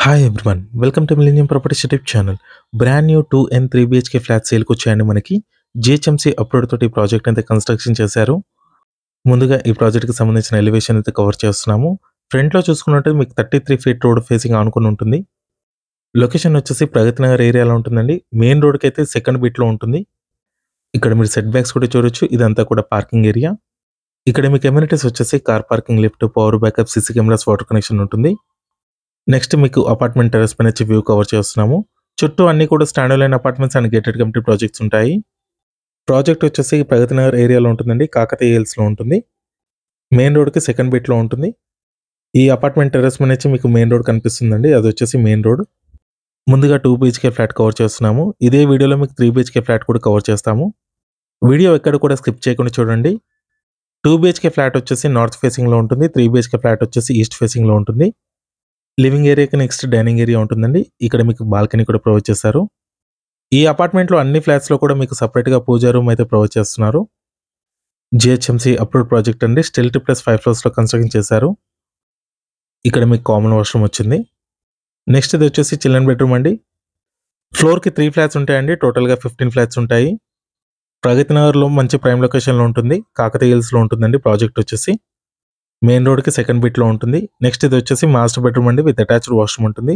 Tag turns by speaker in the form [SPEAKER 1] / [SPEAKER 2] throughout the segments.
[SPEAKER 1] Hi everyone welcome to millennium properties YouTube channel. Brand new 2 and 3 BHK flat సేల్కి వచ్చాయండి. మనకి GHMC approved తోటి project అయితే construction చేశారు. ముందుగా ఈ ప్రాజెక్ట్కి సంబంధించిన ఎలివేషన్ అయితే కవర్ చేస్తున్నాము. ఫ్రంట్లో చూసుకున్నట్టు మీకు 33 ఫీట్ రోడ్ ఫేసింగ్ ఆనుకుని ఉంటుంది. లొకేషన్ వచ్చేసి ప్రగతి నగర్ ఏరియాలో ఉంటుందండి. మెయిన్ రోడ్కి అయితే సెకండ్ బిట్లో ఉంటుంది. ఇక్కడ మీరు సెట్ బ్యాక్స్ కూడా చూడొచ్చు. ఇదంతా కూడా పార్కింగ్ ఏరియా. ఇక్కడ మీకు ఎమ్యూనిటీస్ వచ్చేసి car parking, lift, power backup, CC cameras, water connection ఉంటుంది. నెక్స్ట్ మీకు అపార్ట్మెంట్ టెర్రస్ పైన వచ్చి వ్యూ కవర్ చేస్తున్నాము. చుట్టూ అన్ని కూడా stand alone apartments and gated community projects ఉంటాయి. ప్రాజెక్ట్ వచ్చేసి ప్రగతి నగర్ ఏరియాలో ఉంటుందండి. కాకతీయ హిల్స్లో ఉంటుంది. మెయిన్ రోడ్కి సెకండ్ బిట్లో ఉంటుంది. ఈ అపార్ట్మెంట్ టెర్రస్ పైన వచ్చి మీకు మెయిన్ రోడ్ కనిపిస్తుందండి. అది వచ్చేసి మెయిన్ రోడ్. ముందుగా 2 BHK ఫ్లాట్ కవర్ చేస్తున్నాము. ఇదే వీడియోలో మీకు 3 BHK ఫ్లాట్ కూడా కవర్ చేస్తాము. వీడియో ఎక్కడ కూడా స్కిప్ చేయకుండా చూడండి. 2 BHK ఫ్లాట్ వచ్చేసి నార్త్ ఫేసింగ్లో ఉంటుంది. 3 BHK ఫ్లాట్ వచ్చేసి ఈస్ట్ ఫేసింగ్లో ఉంటుంది. లివింగ్ ఏరియాకి నెక్స్ట్ డైనింగ్ ఏరియా ఉంటుందండి. ఇక్కడ మీకు బాల్కనీ కూడా ప్రొవైడ్ చేస్తారు. ఈ అపార్ట్మెంట్లో అన్ని ఫ్లాట్స్లో కూడా మీకు సపరేట్గా పూజా రూమ్ అయితే ప్రొవైడ్ చేస్తున్నారు. జిహెచ్ఎంసీ అప్రూవ్డ్ ప్రాజెక్ట్ అండి. స్టిల్ట్ ప్లస్ 5 ఫ్లోర్స్లో కన్స్ట్రక్షన్ చేశారు. ఇక్కడ మీకు కామన్ వాష్రూమ్ వచ్చింది. నెక్స్ట్ ఇది వచ్చేసి చిల్డ్రన్ బెడ్రూమ్ అండి. ఫ్లోర్కి 3 ఫ్లాట్స్ ఉంటాయండి. టోటల్గా 15 ఫ్లాట్స్ ఉంటాయి. ప్రగతి నగర్లో మంచి ప్రైమ్ లొకేషన్లో ఉంటుంది. కాకతీయ హిల్స్లో ఉంటుందండి ప్రాజెక్ట్ వచ్చేసి. మెయిన్ రోడ్కి సెకండ్ బిట్లో ఉంటుంది. నెక్స్ట్ ఇది వచ్చేసి మాస్టర్ బెడ్రూమ్ అండి విత్ అటాచ్డ్ వాష్రూమ్ ఉంటుంది.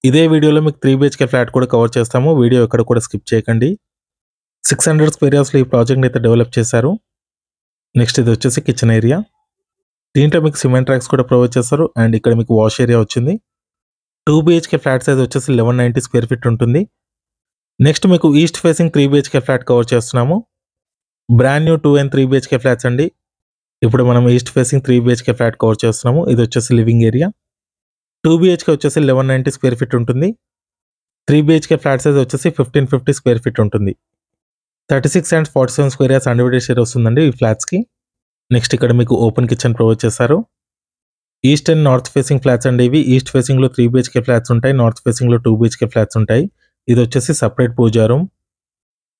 [SPEAKER 1] ఇదే వీడియోలో మీకు 3 BHK ఫ్లాట్ కూడా కవర్ చేస్తాము. వీడియో ఎక్కడ కూడా స్కిప్ చేయకండి. 600 స్క్వేర్ యార్డ్స్లో ఈ ప్రాజెక్ట్ని అయితే డెవలప్ చేశారు. నెక్స్ట్ ఇది వచ్చేసి కిచెన్ ఏరియా. దీంట్లో మీకు సిమెంట్ ట్రాక్స్ కూడా ప్రొవైడ్ చేస్తారు. అండ్ ఇక్కడ మీకు వాష్ ఏరియా వచ్చింది. 2 BHK ఫ్లాట్ సైజ్ వచ్చేసి 1190 స్క్వేర్ ఫీట్ ఉంటుంది. నెక్స్ట్ మీకు east facing 3 BHK flat cover చేస్తున్నాము. Brand new 2 and 3 BHK flats అండి. ఇప్పుడు మనం east facing 3 BHK flat cover చేస్తున్నాము. ఇది వచ్చేసి లివింగ్ ఏరియా. 2 BHK వచ్చేసి 1190 స్క్వేర్ ఫీట్ ఉంటుంది. 3 BHK ఫ్లాట్ సైజ్ వచ్చేసి 1550 స్క్వేర్ ఫీట్ ఉంటుంది. 36 and 47 square yards undivided share వస్తుందండి ఈ ఫ్లాట్స్కి. నెక్స్ట్ ఇక్కడ మీకు ఓపెన్ కిచెన్ ప్రొవైడ్ చేశారు. East and north facing flats అండి ఇవి. ఈస్ట్ ఫేసింగ్లో 3 BHK ఫ్లాట్స్ ఉంటాయి. నార్త్ ఫేసింగ్లో 2 BHK ఫ్లాట్స్ ఉంటాయి. ఇది వచ్చేసి సపరేట్ పూజా రూమ్.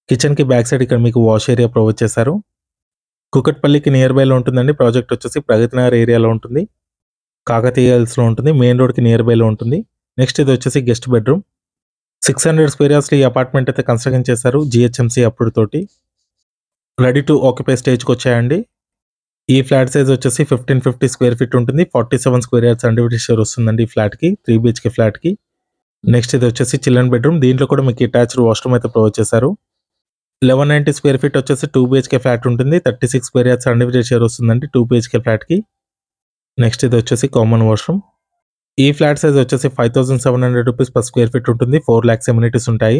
[SPEAKER 1] కిచెన్కి బ్యాక్ సైడ్ ఇక్కడ మీకు వాష్ ఏరియా ప్రొవైడ్ చేశారు. కుకట్పల్లికి నియర్ బైలో ఉంటుందండి. ప్రాజెక్ట్ వచ్చేసి ప్రగతి నగర్ ఏరియాలో ఉంటుంది. కాకతీయ హిల్స్లో ఉంటుంది. మెయిన్ రోడ్కి నియర్ బైలో ఉంటుంది. నెక్స్ట్ ఇది వచ్చేసి గెస్ట్ బెడ్రూమ్. 600 స్క్వేర్ యార్డ్స్లో ఈ అపార్ట్మెంట్ అయితే కన్స్ట్రక్షన్ చేశారు. జిహెచ్ఎంసీ అప్రూవ్డ్ తోటి. రెడీ టు ఆక్యుపై స్టేజ్కి వచ్చాయండి. ఈ ఫ్లాట్ సైజ్ వచ్చేసి 1550 స్క్వేర్ ఫీట్ ఉంటుంది. 47 స్క్వేర్ యార్డ్స్ అన్డివైడెడ్ షేర్ వస్తుందండి ఈ ఫ్లాట్కి, 3 BHK ఫ్లాట్కి. నెక్స్ట్ ఇది వచ్చేసి చిల్డ్రన్ బెడ్రూమ్. దీంట్లో కూడా మీకు అటాచ్డ్ వాష్రూమ్ అయితే ప్రొవైడ్ చేశారు. 1190 స్క్వేర్ ఫీట్ వచ్చేసి 2 BHK ఫ్లాట్ ఉంటుంది. 36 స్క్వేర్ యార్డ్స్ అన్డివైడెడ్ షేర్ వస్తుందండి 2 BHK ఫ్లాట్కి. నెక్స్ట్ ఇది వచ్చేసి కామన్ వాష్రూమ్. ఈ ఫ్లాట్ సైజ్ వచ్చేసి 5700 రూపీస్ పర్ స్క్వేర్ ఫీట్ ఉంటుంది. 4 lakhs ఎమ్యూనిటీస్ ఉంటాయి.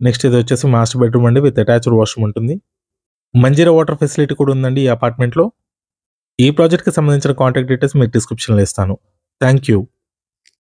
[SPEAKER 1] నెక్స్ట్ ఇది వచ్చేసి మాస్టర్ బెడ్రూమ్ అండి విత్ అటాచ్డ్ వాష్రూమ్ ఉంటుంది. మంజీరా వాటర్ ఫెసిలిటీ కూడా ఉందండి ఈ అపార్ట్మెంట్లో. ఈ ప్రాజెక్ట్కి సంబంధించిన కాంటాక్ట్ డీటెయిల్స్ మీకు డిస్క్రిప్షన్లో ఇస్తాను. Thank you.